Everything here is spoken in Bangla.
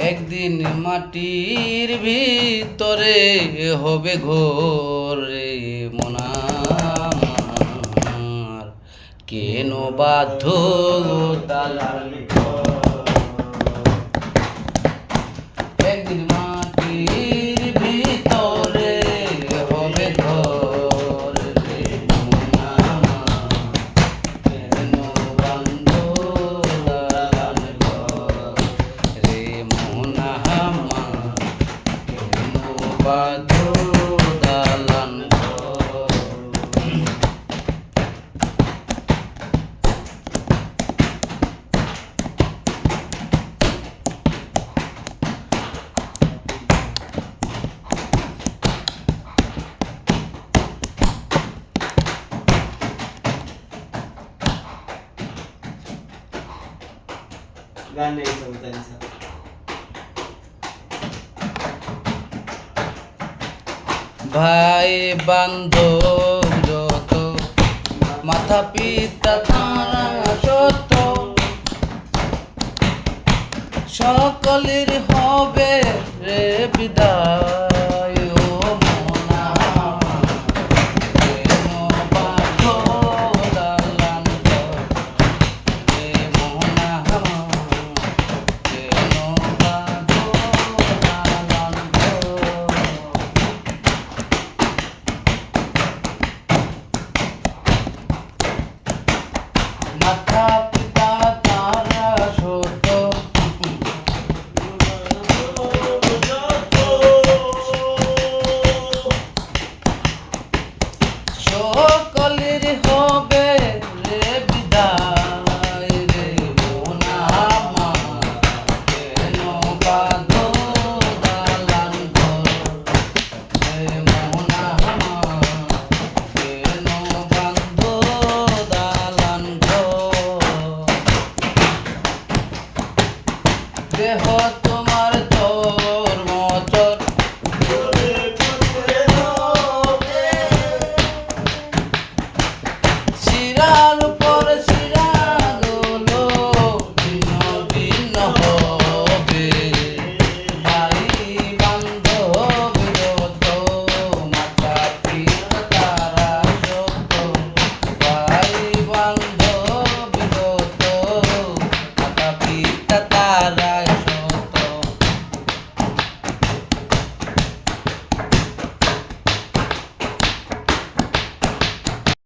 একদিন মাটির ভিতরে হবে ঘর রে মন আমার, কেন বাধ্য দালান ঘর। একদিন মাটির ভিতরে হবে ঘর রে মন আমার, কেন বাধ্য দালান ঘর রে মন আমার, কেন বাধ্য দালান ঘর। গান নেই কবিতা নিছা ভাই বান্ধব যত, মাথা পিতা তারা সত্য, সকলের হবে রে বিদায়।